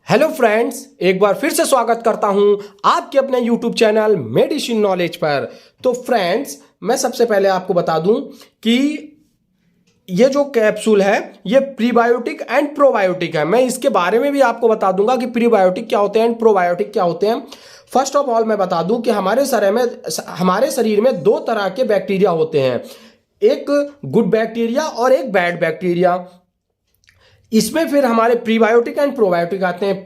Hello friends, एक बार फिर से स्वागत करता हूं आपके अपने यूट्यूब चैनल मेडिसिन नॉलेज पर। तो फ्रेंड्स, मैं सबसे पहले आपको बता दूं कि ये जो कैप्सूल है ये प्रीबायोटिक एंड प्रोबायोटिक है। मैं इसके बारे में भी आपको बता दूंगा कि प्रीबायोटिक क्या होते हैं एंड प्रोबायोटिक क्या होते हैं। फर्स्ट ऑफ ऑल मैं बता दूं कि हमारे शरीर में दो तरह के बैक्टीरिया होते हैं, एक गुड बैक्टीरिया और एक बैड बैक्टीरिया। इसमें फिर हमारे प्रीबायोटिक एंड प्रोबायोटिक आते हैं।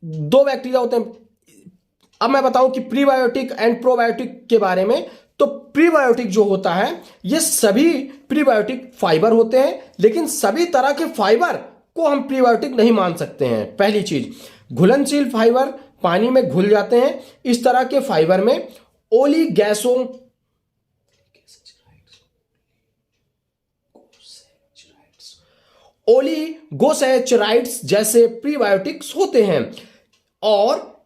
दो बैक्टीरिया होते हैं। अब मैं बताऊं कि प्रीबायोटिक एंड प्रोबायोटिक के बारे में। तो प्रीबायोटिक जो होता है ये सभी प्रीबायोटिक फाइबर होते हैं, लेकिन सभी तरह के फाइबर को हम प्रीबायोटिक नहीं मान सकते हैं। पहली चीज, घुलनशील फाइबर पानी में घुल जाते हैं। इस तरह के फाइबर में ओलिगोसैचराइड्स जैसे प्रीबायोटिक्स होते हैं, और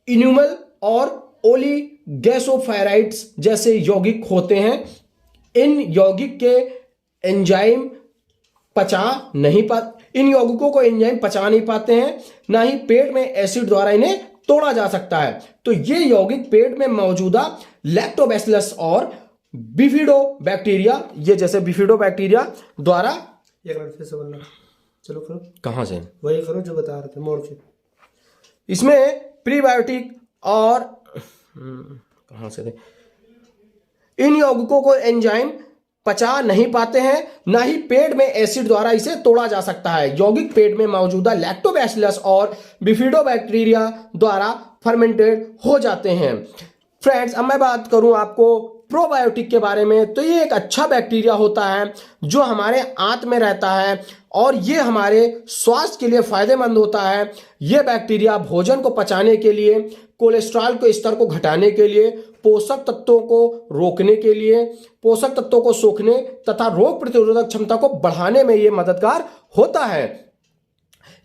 इन्यूमल और ओलिगोसैचाराइड्स जैसे यौगिक होते हैं। इन यौगिक के एंजाइम इन यौगिकों को एंजाइम पचा नहीं पाते हैं, ना ही पेट में एसिड द्वारा इन्हें तोड़ा जा सकता है। तो ये यौगिक पेट में मौजूदा लैक्टोबैसिलस और बिफिडोबैक्टीरिया, ये जैसे बिफिडोबैक्टीरिया द्वारा एक मिनट फिर से बोलना। चलो करो। कहां से? वही करो जो बता रहे थे, मोड़ के। इसमें प्रीबायोटिक और कहां से थे, इन यौगिकों को एंजाइम पचा नहीं पाते हैं, ना ही पेट में एसिड द्वारा इसे तोड़ा जा सकता है। यौगिक पेट में मौजूदा लैक्टोबैसिलस और बिफिडोबैक्टीरिया द्वारा फर्मेंटेड हो जाते हैं। फ्रेंड्स, अब मैं बात करूं आपको प्रोबायोटिक के बारे में। तो ये एक अच्छा बैक्टीरिया होता है जो हमारे आंत में रहता है, और ये हमारे स्वास्थ्य के लिए फायदेमंद होता है। ये बैक्टीरिया भोजन को पचाने के लिए, कोलेस्ट्रॉल के स्तर को घटाने के लिए, पोषक तत्वों को रोकने के लिए, पोषक तत्वों को सोखने तथा रोग प्रतिरोधक क्षमता को बढ़ाने में ये मददगार होता है।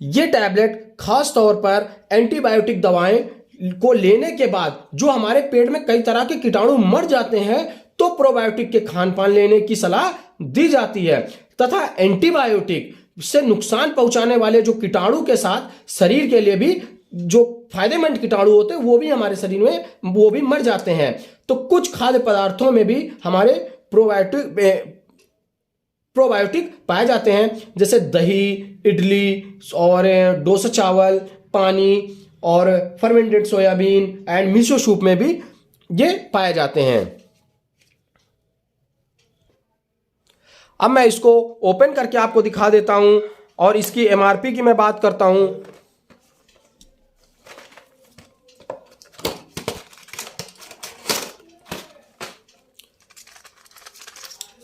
ये टैबलेट खास तौर पर एंटीबायोटिक दवाएं को लेने के बाद जो हमारे पेट में कई तरह के कीटाणु मर जाते हैं, तो प्रोबायोटिक के खान पान लेने की सलाह दी जाती है। तथा एंटीबायोटिक से नुकसान पहुंचाने वाले जो कीटाणु के साथ शरीर के लिए भी जो फायदेमंद कीटाणु होते हैं वो भी हमारे शरीर में वो भी मर जाते हैं। तो कुछ खाद्य पदार्थों में भी हमारे प्रोबायोटिक पाए जाते हैं, जैसे दही, इडली और डोसा चावल, पानी और fermented soybean and miso soup में भी ये पाए जाते हैं। अब मैं इसको ओपन करके आपको दिखा देता हूं और इसकी एमआरपी की मैं बात करता हूं।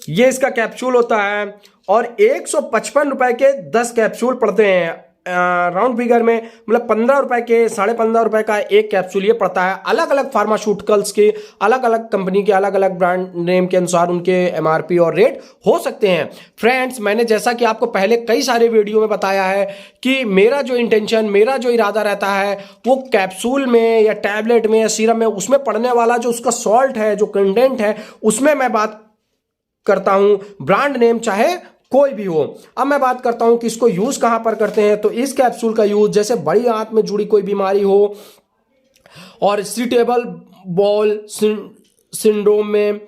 ये इसका कैप्सूल होता है और 155 रुपए के 10 कैप्सूल पड़ते हैं। राउंड फिगर में मतलब 15 रुपए के 15.5 रुपए का एक कैप्सूल ये पड़ता है। अलग अलग फार्मास्यूटिकल्स के अलग अलग कंपनी के अलग अलग ब्रांड नेम के अनुसार उनके एमआरपी और रेट हो सकते हैं। फ्रेंड्स, मैंने जैसा कि आपको पहले कई सारे वीडियो में बताया है कि मेरा जो इरादा रहता है वो कैप्सूल में या टैबलेट में या सीरम में उसमें पड़ने वाला जो उसका सॉल्ट है, जो कंटेंट है, उसमें मैं बात करता हूं, ब्रांड नेम चाहे कोई भी हो। अब मैं बात करता हूं कि इसको यूज कहां पर करते हैं। तो इस कैप्सूल का यूज जैसे बड़ी आंत में जुड़ी कोई बीमारी हो और इरिटेबल बाउल सिंड्रोम में,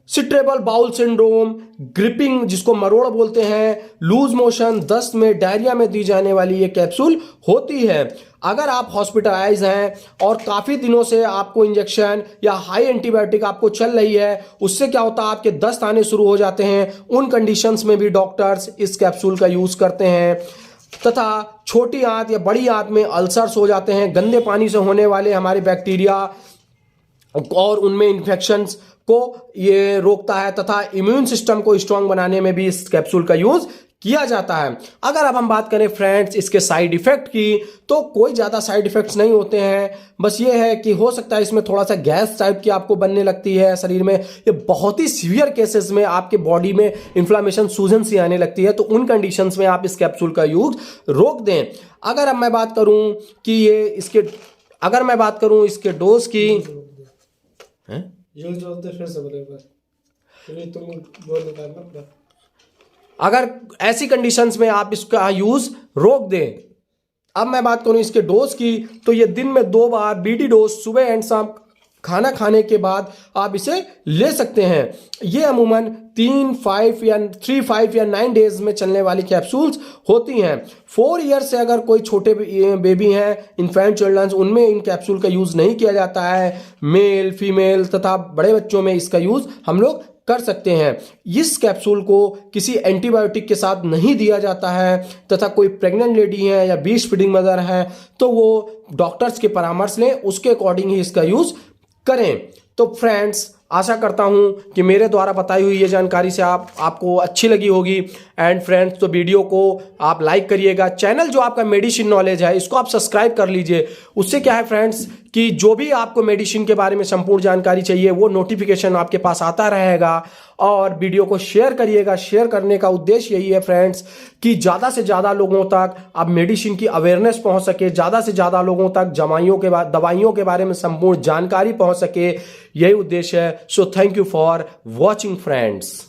सिट्रेबल बाउल सिंड्रोम, ग्रिपिंग जिसको मरोड़ बोलते हैं, लूज मोशन, दस्त में, डायरिया में दी जाने वाली ये कैप्सूल होती है। अगर आप हॉस्पिटलाइज हैं और काफी दिनों से आपको इंजेक्शन या हाई एंटीबायोटिक आपको चल रही है, उससे क्या होता है आपके दस्त आने शुरू हो जाते हैं। उन कंडीशंस में भी डॉक्टर्स इस कैप्सूल का यूज करते हैं। तथा छोटी आंत या बड़ी आंत में अल्सर्स हो जाते हैं, गंदे पानी से होने वाले हमारे बैक्टीरिया और उनमें इन्फेक्शंस को ये रोकता है, तथा इम्यून सिस्टम को स्ट्रांग बनाने में भी इस कैप्सूल का यूज किया जाता है। अगर अब हम बात करें फ्रेंड्स इसके साइड इफेक्ट की, तो कोई ज्यादा साइड इफेक्ट्स नहीं होते हैं। बस ये है कि हो सकता है इसमें थोड़ा सा गैस टाइप की आपको बनने लगती है शरीर में। ये बहुत ही सीवियर केसेस में आपके बॉडी में इन्फ्लामेशन, सूजन सी आने लगती है, तो उन कंडीशंस में आप इस कैप्सूल का यूज रोक दें। अगर अब मैं बात करूं कि इसके डोज की यूज होते फिर से बोले तुम बोल निकालना पूरा। अगर ऐसी कंडीशंस में आप इसका यूज रोक दें। अब मैं बात करूं इसके डोज की, तो ये दिन में 2 बार बीडी डोज सुबह एंड शाम खाना खाने के बाद आप इसे ले सकते हैं। ये अमूमन 3, 5 या 9 डेज में चलने वाली कैप्सूल्स होती हैं। 4 ईयर से अगर कोई छोटे बेबी हैं, इन्फेंट चिल्ड्रंस, उनमें इन कैप्सूल का यूज नहीं किया जाता है। मेल, फीमेल तथा बड़े बच्चों में इसका यूज हम लोग कर सकते हैं। इस कैप्सूल को किसी एंटीबायोटिक के साथ नहीं दिया जाता है तथा कोई प्रेग्नेंट लेडी है या ब्रीस्ट फीडिंग मदर है तो वो डॉक्टर्स के परामर्श लें, उसके अकॉर्डिंग ही इसका यूज करें। तो फ्रेंड्स, आशा करता हूं कि मेरे द्वारा बताई हुई ये जानकारी से आपको अच्छी लगी होगी। एंड फ्रेंड्स, तो वीडियो को आप लाइक करिएगा। चैनल जो आपका मेडिसिन नॉलेज है इसको आप सब्सक्राइब कर लीजिए। उससे क्या है फ्रेंड्स कि जो भी आपको मेडिसिन के बारे में संपूर्ण जानकारी चाहिए वो नोटिफिकेशन आपके पास आता रहेगा। और वीडियो को शेयर करिएगा। शेयर करने का उद्देश्य यही है फ्रेंड्स कि ज़्यादा से ज़्यादा लोगों तक अब मेडिसिन की अवेयरनेस पहुंच सके, ज़्यादा से ज़्यादा लोगों तक दवाइयों के बारे में संपूर्ण जानकारी पहुंच सके, यही उद्देश्य है। So thank you for watching friends.